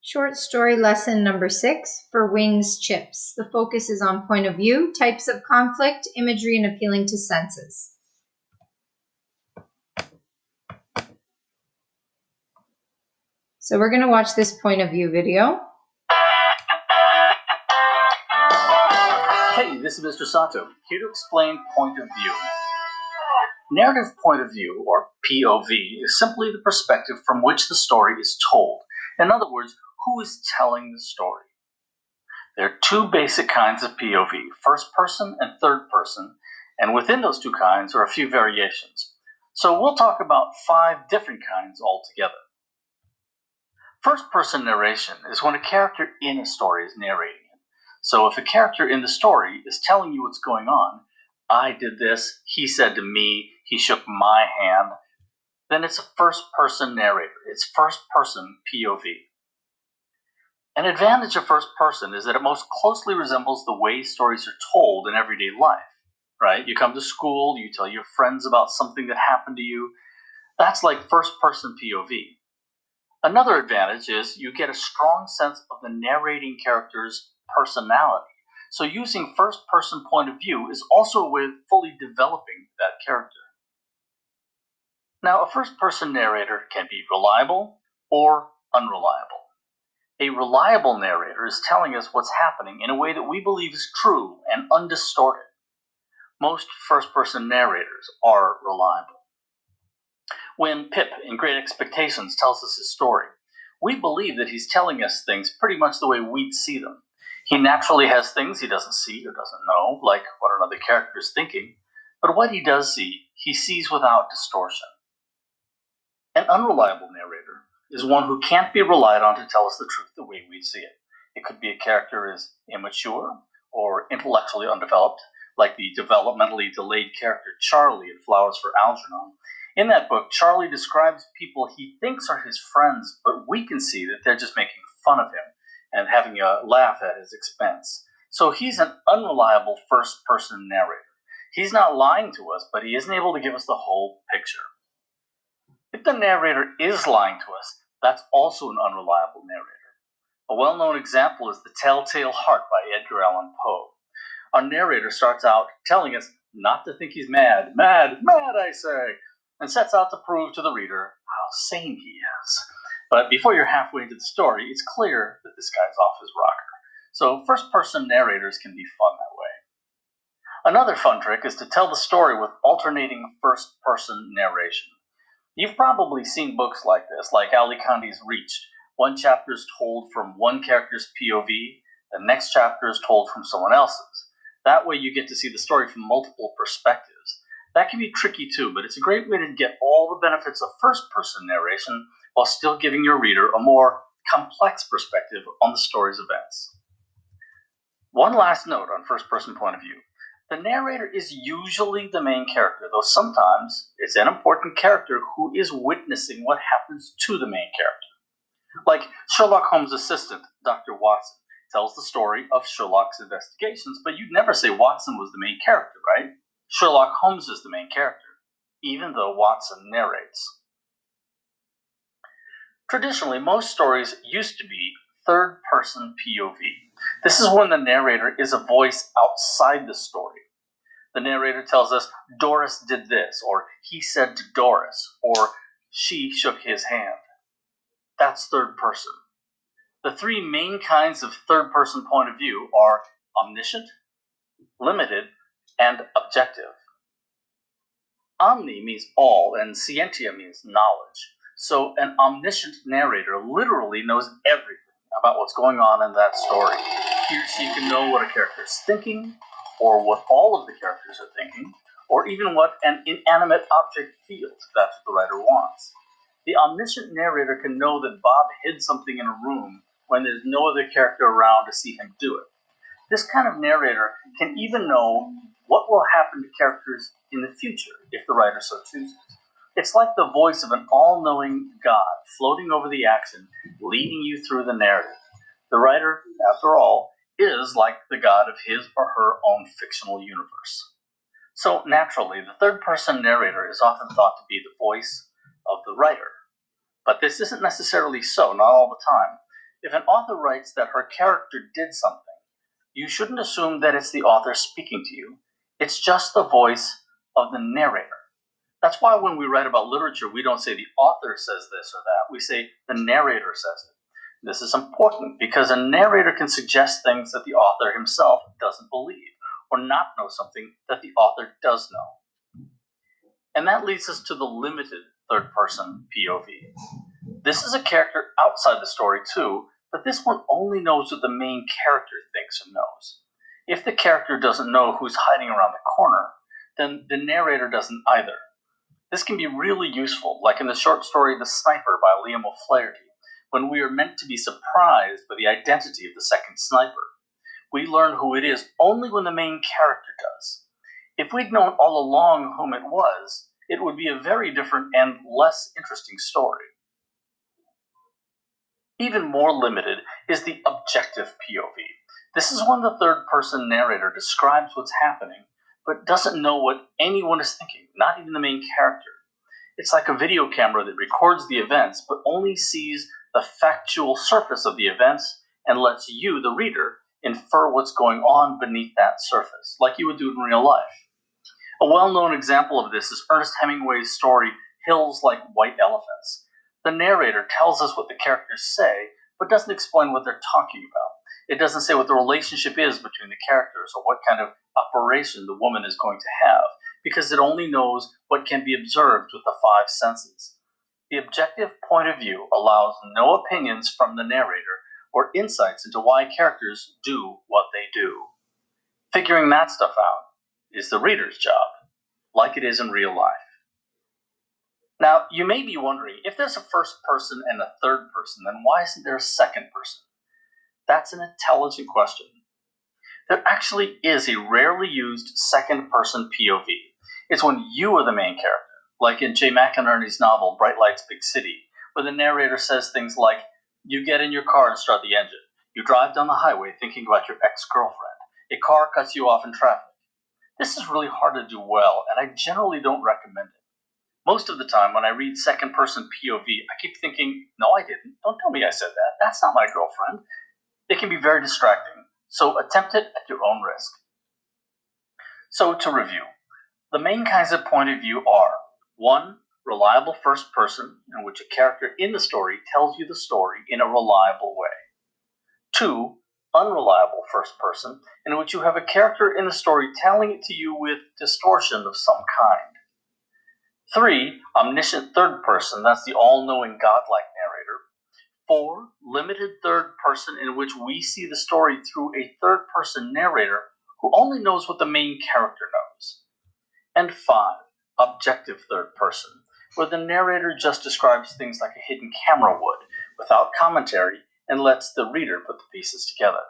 Short story lesson number 6 for Wings Chips. The focus is on point of view, types of conflict, imagery, and appealing to senses. So we're going to watch this point of view video. Hey, this is Mr. Sato, here to explain point of view. Narrative point of view, or POV, is simply the perspective from which the story is told. In other words, who is telling the story? There are two basic kinds of POV, first person and third person, and within those two kinds are a few variations. So we'll talk about 5 different kinds altogether. First person narration is when a character in a story is narrating it. So if a character in the story is telling you what's going on, I did this, he said to me, he shook my hand, then it's a first person narrator. It's first person POV. An advantage of first person is that it most closely resembles the way stories are told in everyday life, right? You come to school, you tell your friends about something that happened to you. That's like first person POV. Another advantage is you get a strong sense of the narrating character's personality. So using first person point of view is also a way of fully developing that character. Now, a first person narrator can be reliable or unreliable. A reliable narrator is telling us what's happening in a way that we believe is true and undistorted. Most first-person narrators are reliable. When Pip in Great Expectations tells us his story, we believe that he's telling us things pretty much the way we'd see them. He naturally has things he doesn't see or doesn't know, like what another character is thinking, but what he does see, he sees without distortion. An unreliable narrator is one who can't be relied on to tell us the truth the way we see it. It could be a character is immature or intellectually undeveloped, like the developmentally delayed character Charlie in Flowers for Algernon. In that book, Charlie describes people he thinks are his friends, but we can see that they're just making fun of him and having a laugh at his expense. So he's an unreliable first-person narrator. He's not lying to us, but he isn't able to give us the whole picture. If the narrator is lying to us, that's also an unreliable narrator. A well-known example is The Telltale Heart by Edgar Allan Poe. Our narrator starts out telling us not to think he's mad, I say, and sets out to prove to the reader how sane he is. But before you're halfway into the story, it's clear that this guy's off his rocker. So first-person narrators can be fun that way. Another fun trick is to tell the story with alternating first-person narration. You've probably seen books like this, like Alicandi's Reached. One chapter is told from one character's POV, the next chapter is told from someone else's. That way you get to see the story from multiple perspectives. That can be tricky too, but it's a great way to get all the benefits of first-person narration while still giving your reader a more complex perspective on the story's events. One last note on first-person point of view. The narrator is usually the main character, though sometimes it's an important character who is witnessing what happens to the main character. Like Sherlock Holmes' assistant, Dr. Watson, tells the story of Sherlock's investigations, but you'd never say Watson was the main character, right? Sherlock Holmes is the main character, even though Watson narrates. Traditionally, most stories used to be third-person POV. This is when the narrator is a voice outside the story. The narrator tells us, Doris did this, or he said to Doris, or she shook his hand. That's third person. The 3 main kinds of third-person point of view are omniscient, limited, and objective. Omni means all, and scientia means knowledge. So an omniscient narrator literally knows everything about what's going on in that story. He or she can know what a character is thinking, or what all of the characters are thinking, or even what an inanimate object feels, if that's what the writer wants. The omniscient narrator can know that Bob hid something in a room when there's no other character around to see him do it. This kind of narrator can even know what will happen to characters in the future if the writer so chooses. It's like the voice of an all-knowing God floating over the action, leading you through the narrative. The writer, after all, is like the god of his or her own fictional universe. So naturally, the third-person narrator is often thought to be the voice of the writer. But this isn't necessarily so, not all the time. If an author writes that her character did something, you shouldn't assume that it's the author speaking to you. It's just the voice of the narrator. That's why when we write about literature, we don't say the author says this or that. We say the narrator says it. This is important because a narrator can suggest things that the author himself doesn't believe, or not know something that the author does know. And that leads us to the limited third-person POV. This is a character outside the story too, but this one only knows what the main character thinks or knows. If the character doesn't know who's hiding around the corner, then the narrator doesn't either. This can be really useful, like in the short story The Sniper by Liam O'Flaherty, when we are meant to be surprised by the identity of the second sniper. We learn who it is only when the main character does. If we'd known all along whom it was, it would be a very different and less interesting story. Even more limited is the objective POV. This is when the third-person narrator describes what's happening, but doesn't know what anyone is thinking, not even the main character. It's like a video camera that records the events, but only sees the factual surface of the events and lets you, the reader, infer what's going on beneath that surface, like you would do in real life. A well-known example of this is Ernest Hemingway's story, Hills Like White Elephants. The narrator tells us what the characters say, but doesn't explain what they're talking about. It doesn't say what the relationship is between the characters or what kind of operation the woman is going to have, because it only knows what can be observed with the five senses. The objective point of view allows no opinions from the narrator or insights into why characters do what they do. Figuring that stuff out is the reader's job, like it is in real life. Now, you may be wondering, if there's a first person and a third person, then why isn't there a second person? That's an intelligent question. There actually is a rarely used second-person POV. It's when you are the main character, like in Jay McInerney's novel Bright Lights, Big City, where the narrator says things like, you get in your car and start the engine. You drive down the highway thinking about your ex-girlfriend. A car cuts you off in traffic. This is really hard to do well, and I generally don't recommend it. Most of the time, when I read second-person POV, I keep thinking, no, I didn't. Don't tell me I said that. That's not my girlfriend. It can be very distracting, so attempt it at your own risk. So to review, the main kinds of point of view are 1. Reliable first person, in which a character in the story tells you the story in a reliable way. 2. Unreliable first person, in which you have a character in the story telling it to you with distortion of some kind. 3. Omniscient third person, that's the all-knowing godlike narrator. 4. Limited third person, in which we see the story through a third-person narrator who only knows what the main character knows. And 5. Objective third person, where the narrator just describes things like a hidden camera would, without commentary, and lets the reader put the pieces together.